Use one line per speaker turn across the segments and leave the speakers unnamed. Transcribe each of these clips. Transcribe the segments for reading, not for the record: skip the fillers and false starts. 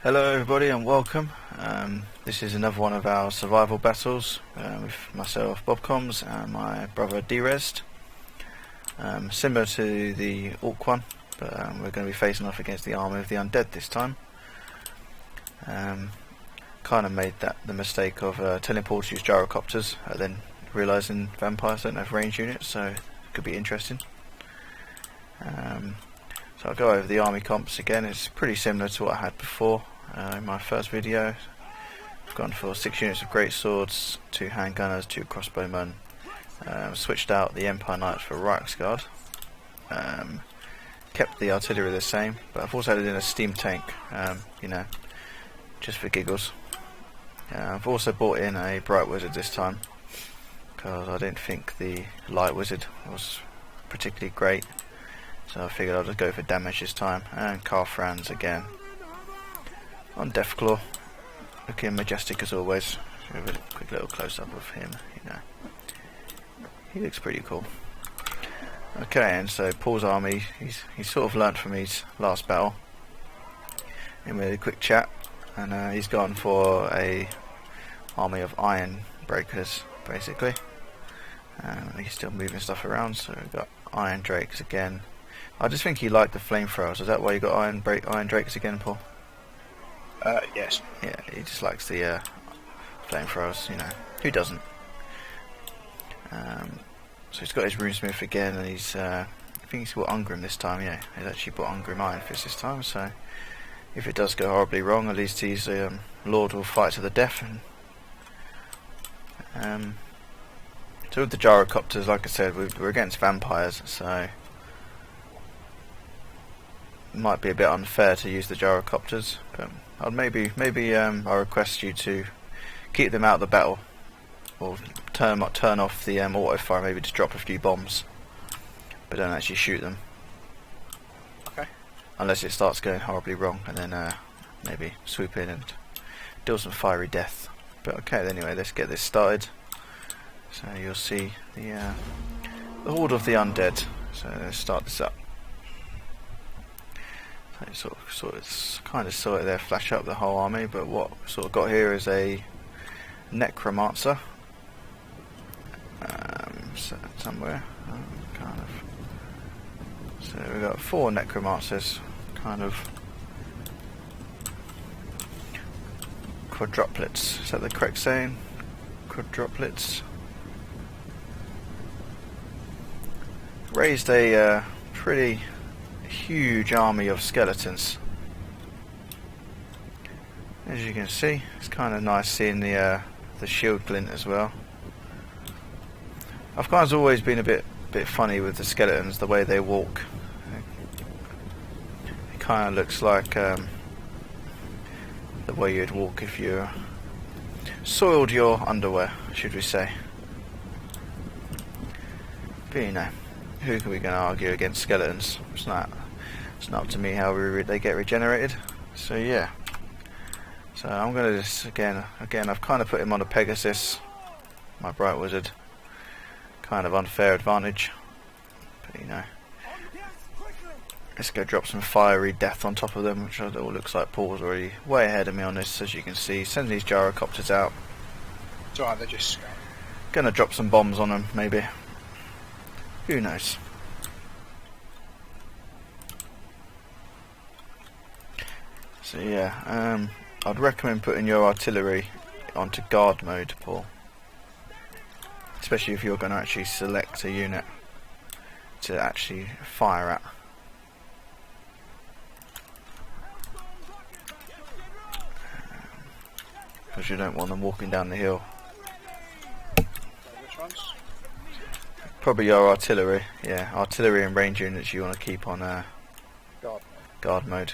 Hello everybody and welcome. This is another one of our survival battles with myself Bobcomss and my brother Derezzed. Similar to the Orc one, but we're going to be facing off against the army of the undead this time. Kind of made the mistake of telling Paul to use gyrocopters and then realising vampires don't have range units, so it could be interesting. So I'll go over the army comps again. It's pretty similar to what I had before in my first video. I've gone for 6 units of great swords, 2 handgunners, 2 crossbowmen. Switched out the Empire Knights for Reichsguard. Kept the artillery the same, but I've also added in a steam tank, you know, just for giggles. I've also brought in a bright wizard this time because I didn't think the light wizard was particularly great. So I figured I'll just go for damage this time, and Carl Franz again on Deathclaw, looking majestic as always. Have a quick little close up of him, you know. He looks pretty cool. Okay, and so Paul's army, he's sort of learnt from his last battle. And we had a quick chat, and he's gone for a army of iron breakers, basically. He's still moving stuff around, so we've got iron drakes again. I just think he liked the flamethrowers. Is that why you got iron drakes again, Paul?
Yes.
Yeah, he just likes the flamethrowers, you know. Who doesn't? So he's got his runesmith again, and he's I think he's bought Ungrim this time. Yeah, he's actually bought Ungrim Iron Fist this time. So if it does go horribly wrong, at least his Lord will fight to the death. And so with the gyrocopters, like I said, we're against vampires, so it might be a bit unfair to use the gyrocopters, but I'll maybe I'll request you to keep them out of the battle, or turn off the auto fire, maybe just drop a few bombs, but don't actually shoot them.
Okay.
Unless it starts going horribly wrong, and then maybe swoop in and deal some fiery death. But okay, anyway, let's get this started. So you'll see the Horde of the Undead. So let's start this up. So it's kind of saw it there flash up the whole army, but what sort of got here is a necromancer somewhere, kind of. So we've got 4 necromancers, kind of quadruplets. Is that the correct saying? Quadruplets. Raised a pretty huge army of skeletons. As you can see, it's kind of nice seeing the shield glint as well. I've kind of always been a bit funny with the skeletons, the way they walk. It kind of looks like the way you'd walk if you soiled your underwear, should we say. But you know, who are we going to argue against skeletons? It's not up to me how they get regenerated. So yeah. So I'm going to just again I've kind of put him on a Pegasus, my bright wizard. Kind of unfair advantage, but you know. Let's go drop some fiery death on top of them, which all looks like Paul's already way ahead of me on this, as you can see. Sending these gyrocopters out.
It's alright, they're just
Gonna drop some bombs on them, maybe. Who knows? So yeah, I'd recommend putting your artillery onto guard mode, Paul. Especially if you're going to actually select a unit to actually fire at. Because you don't want them walking down the hill.
Which ones?
Probably your artillery, yeah. Artillery and range units you want to keep on guard mode.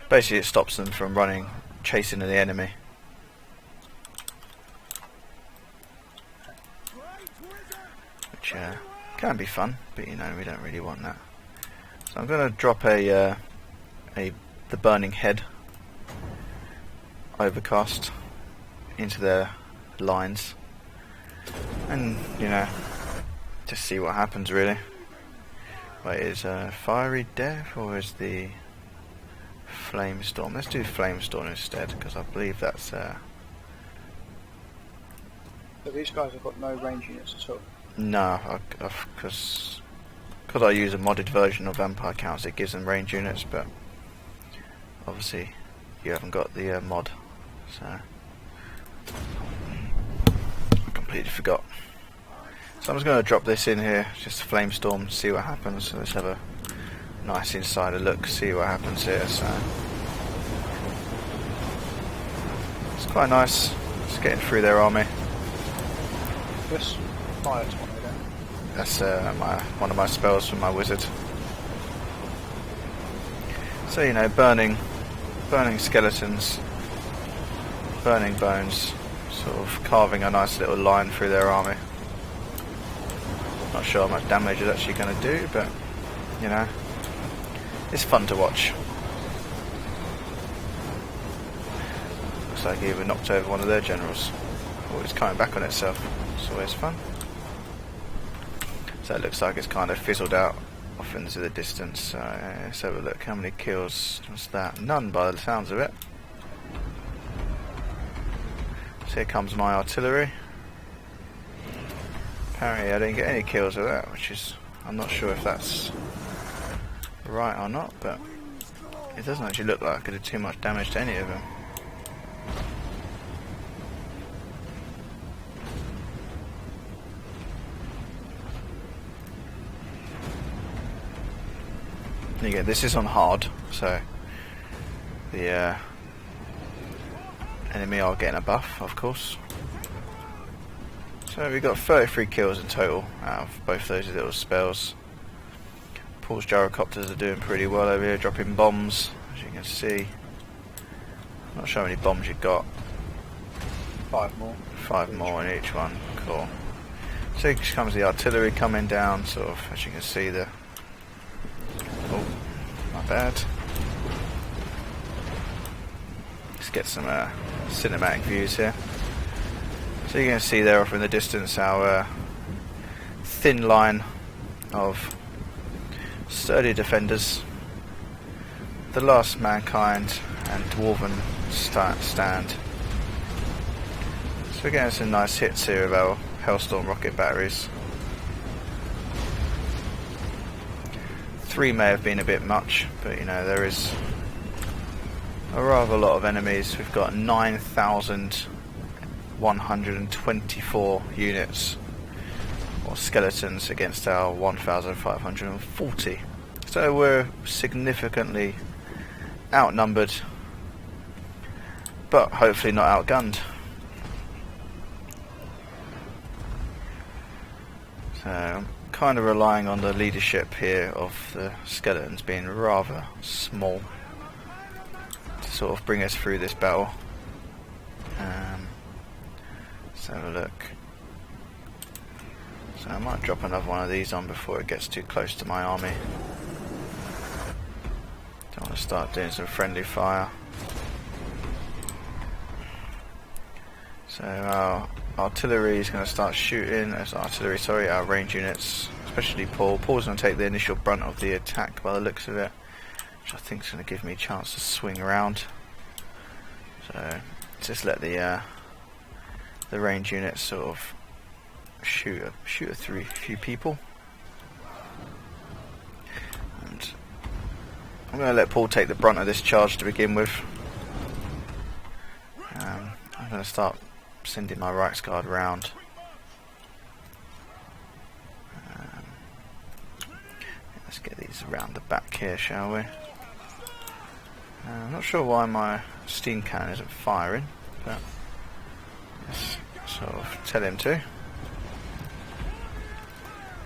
Basically it stops them from chasing the enemy. Which can be fun, but you know, we don't really want that. So I'm going to drop the burning head overcast into their lines, and you know, just see what happens really. Wait, is fiery death or is the Flamestorm. Let's do Flamestorm instead, because I believe that's
But these guys have got no range units at all.
no, because I use a modded version of Vampire Counts, it gives them range units, but obviously you haven't got the mod, so I completely forgot. So I'm just going to drop this in here, just a Flamestorm, see what happens. So let's have a nice insider look, see what happens here. So it's quite nice, just getting through their army.
This fire tornado.
That's one of my spells from my wizard. So you know, burning skeletons, burning bones, sort of carving a nice little line through their army. Not sure how much damage it's actually going to do, but you know, it's fun to watch. Looks like he even knocked over one of their generals. Oh, it's coming back on itself. It's always fun. So it looks like it's kind of fizzled out off into the distance. So let's have a look. How many kills was that? None by the sounds of it. So here comes my artillery. Apparently I didn't get any kills with that, which is, I'm not sure if that's right or not, but it doesn't actually look like I could do too much damage to any of them. And again, this is on hard, so the enemy are getting a buff, of course. So we got 33 kills in total out of both those little spells. Paul's gyrocopters are doing pretty well over here, dropping bombs, as you can see. Not sure how many bombs you've got.
5 more.
5 more in each one, cool. So here comes the artillery coming down, sort of, as you can see the... Oh, not bad. Let's get some cinematic views here. So you can see there off in the distance our thin line of sturdy defenders, the last mankind and dwarven stand. So we're getting some nice hits here of our Hellstorm rocket batteries. 3 may have been a bit much, but you know, there is a rather lot of enemies. We've got 9,124 units or skeletons against our 1,540. So we're significantly outnumbered, but hopefully not outgunned. So I'm kind of relying on the leadership here of the skeletons being rather small to sort of bring us through this battle. Let's have a look. So I might drop another one of these on before it gets too close to my army. Don't want to start doing some friendly fire. So our artillery is going to start shooting. Our range units, especially Paul. Paul's going to take the initial brunt of the attack by the looks of it, which I think is going to give me a chance to swing around. So just let the range units sort of shoot a few people, and I'm going to let Paul take the brunt of this charge to begin with. I'm going to start sending my Reichsguard round. Let's get these around the back here, shall we? I'm not sure why my steam cannon isn't firing, but let's sort of tell him to.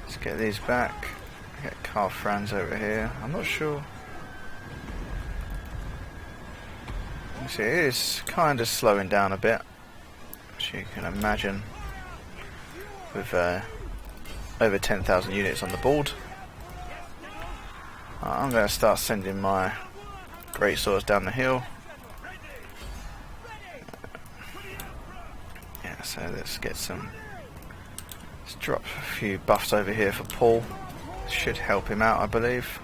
Let's get these back. Get Carl Franz over here. I'm not sure. You see, it is kind of slowing down a bit, as you can imagine, with over 10,000 units on the board. I'm going to start sending my great swords down the hill. Yeah, so let's drop a few buffs over here for Paul. Should help him out, I believe.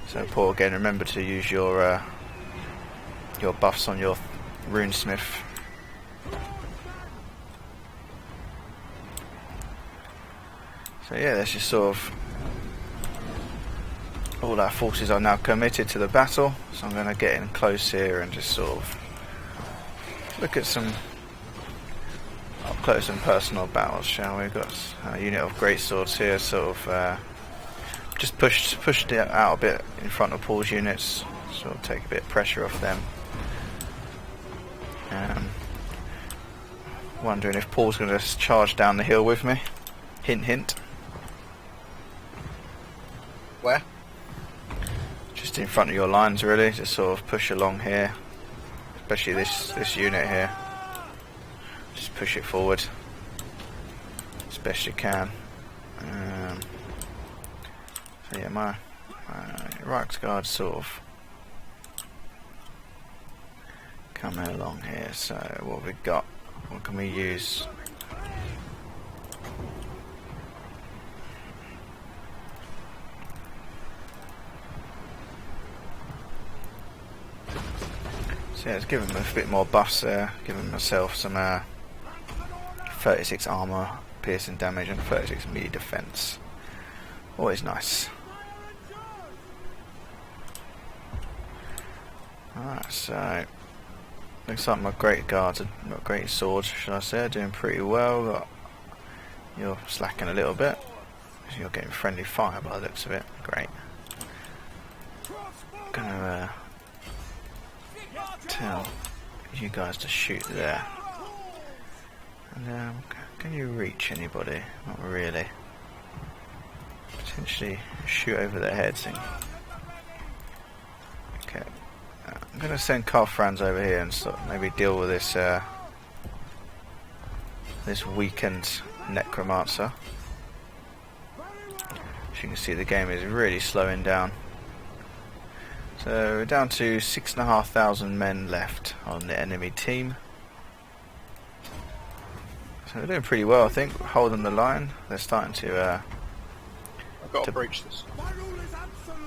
So Paul, again, remember to use your buffs on your runesmith. So yeah, that's just sort of all our forces are now committed to the battle. So I'm going to get in close here and just sort of look at some up close and personal battles, shall we? We've got a unit of great swords here, sort of just pushed it out a bit in front of Paul's units, sort of take a bit of pressure off them. Wondering if Paul's going to charge down the hill with me. Hint, hint.
Where?
Just in front of your lines, really. Just sort of push along here, especially this unit here. Just push it forward as best you can. So yeah, my right guard sort of coming along here. So what have we got? What can we use? So yeah, let's give him a bit more buffs there. Giving myself some 36 armor, piercing damage, and 36 melee defense. Always nice. Alright, so looks like my great guards, my great swords, should I say, are doing pretty well. You're slacking a little bit. You're getting friendly fire by the looks of it. Great. Gonna tell you guys to shoot there. And can you reach anybody? Not really. Potentially shoot over their heads. Okay. I'm going to send Carl Franz over here and sort of maybe deal with this this weakened necromancer. As you can see, the game is really slowing down. So we're down to 6,500 men left on the enemy team. So we're doing pretty well, I think. Holding the line. They're starting to.
I've got to breach this.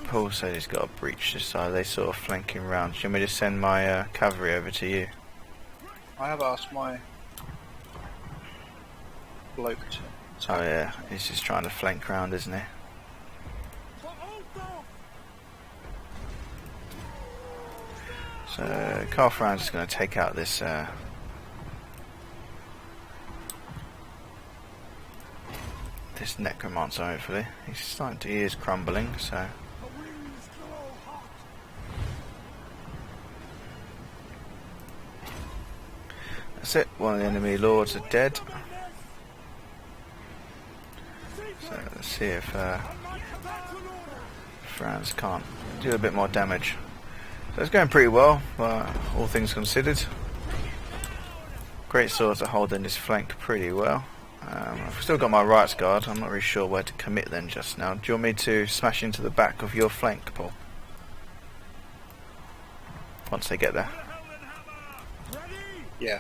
Paul said he's got to breach this side. They sort of flanking round. Should we just send my cavalry over to you?
I have asked my bloke to.
Oh yeah, he's just trying to flank round, isn't he? So Carl Franz is going to take out this this necromancer. Hopefully, he's starting to hear his crumbling. So that's it. One of the enemy lords are dead. So let's see if Franz can't do a bit more damage. So it's going pretty well, all things considered. Great swords are holding this flank pretty well. I've still got my right guard. I'm not really sure where to commit then just now. Do you want me to smash into the back of your flank, Paul? Once they get there.
Yeah.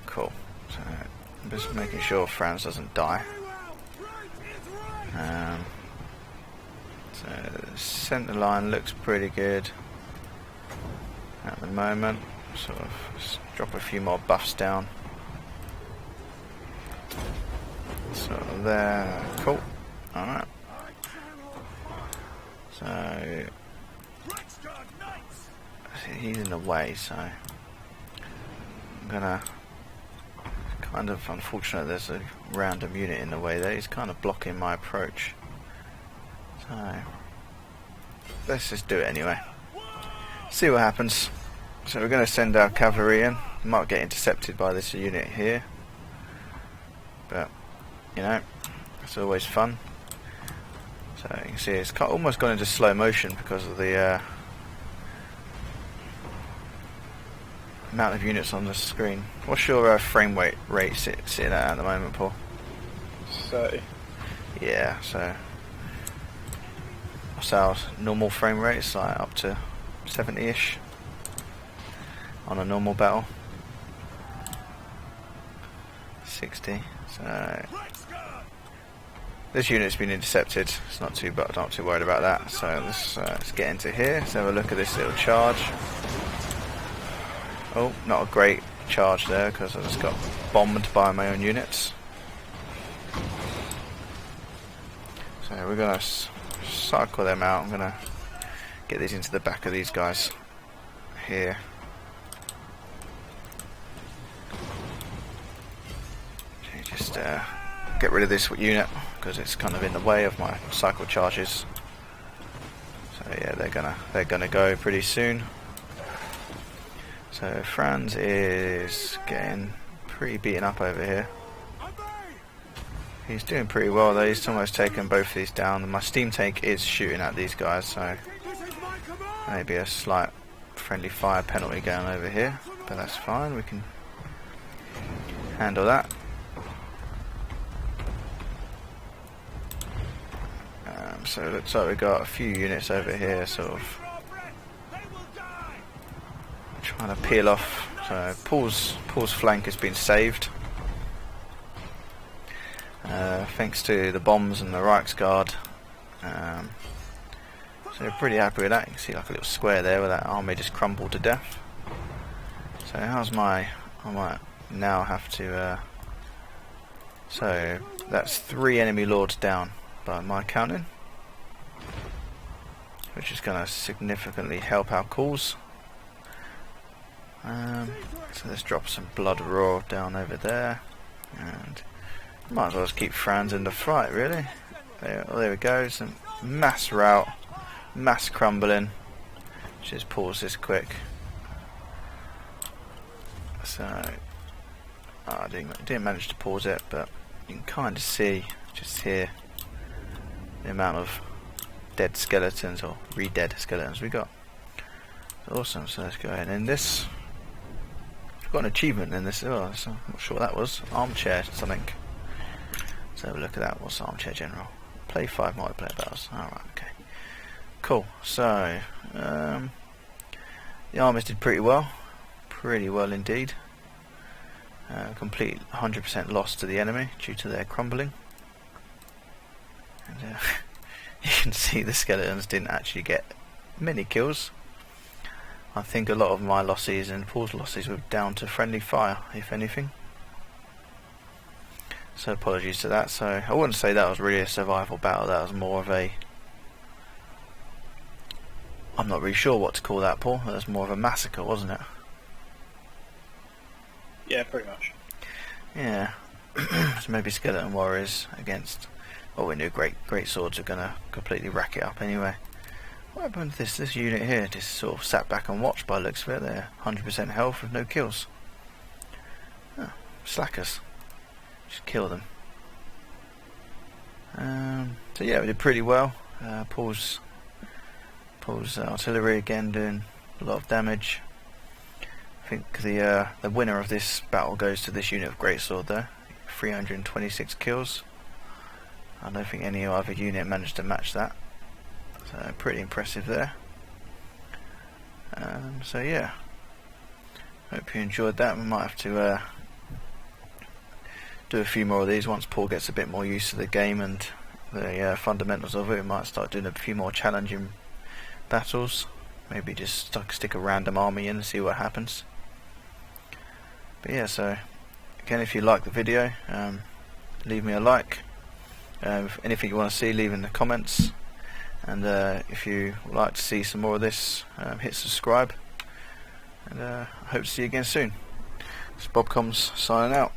Cool. So I'm just making sure Franz doesn't die. So the centre line looks pretty good at the moment. Sort of just drop a few more buffs down. So there, cool. Alright. So he's in the way, so I'm gonna kind of, unfortunate there's a random unit in the way there. He's kind of blocking my approach. So let's just do it anyway. See what happens. So we're going to send our cavalry in. Might get intercepted by this unit here, but you know, it's always fun. So you can see it's almost gone into slow motion because of the amount of units on the screen. What's your frame rate sitting at the moment, Paul?
30.
Yeah, so what's our normal frame rate? It's like up to 70-ish on a normal battle. 60. So this unit's been intercepted. It's not too worried about that. So let's get into here. Let's have a look at this little charge. Oh, not a great charge there because I just got bombed by my own units. So we're gonna cycle them out. I'm gonna get these into the back of these guys here. Okay, just get rid of this unit because it's kind of in the way of my cycle charges. So yeah, they're gonna go pretty soon. So Franz is getting pretty beaten up over here. He's doing pretty well though. He's almost taken both of these down. My steam tank is shooting at these guys, so maybe a slight friendly fire penalty going over here, but that's fine. We can handle that. So it looks like we've got a few units over here, sort of trying to peel off. So Paul's flank has been saved. Thanks to the bombs and the Reichsguard. So we're pretty happy with that. You can see like a little square there where that army just crumbled to death. So how's I might now have to so that's 3 enemy lords down by my counting, which is going to significantly help our cause. So let's drop some blood raw down over there, and might as well just keep Franz in the fight really. There we go, some mass rout, mass crumbling. Just pause this quick. So I didn't manage to pause it, but you can kind of see just here the amount of dead skeletons or re-dead skeletons we got. Awesome. So let's go ahead and end this. Got an achievement in this as well, so I'm not sure what that was. Armchair something. Let's have a look at that. What's Armchair General? Play 5 multiplayer battles. Alright, okay. Cool. So the armies did pretty well indeed. Complete 100% loss to the enemy due to their crumbling. And you can see the skeletons didn't actually get many kills. I think a lot of my losses and Paul's losses were down to friendly fire, if anything. So apologies to that. So I wouldn't say that was really a survival battle. That was more of a, I'm not really sure what to call that, Paul. That was more of a massacre, wasn't it?
Yeah, pretty much.
Yeah. So maybe skeleton warriors against. Well, we knew great swords are gonna completely rack it up anyway. What happened to this unit here? Just sort of sat back and watched by the looks of it. They're 100% health with no kills. Oh, slackers. Just kill them. So yeah, we did pretty well. Paul's artillery again doing a lot of damage. I think the winner of this battle goes to this unit of greatsword there. 326 kills. I don't think any other unit managed to match that. So pretty impressive there. So yeah, hope you enjoyed that. We might have to do a few more of these once Paul gets a bit more used to the game and the fundamentals of it. We might start doing a few more challenging battles. Maybe just stick a random army in and see what happens. But yeah, so again, if you like the video, leave me a like. Anything you want to see, leave in the comments. And if you would like to see some more of this, hit subscribe. And I hope to see you again soon. It's Bobcomss signing out.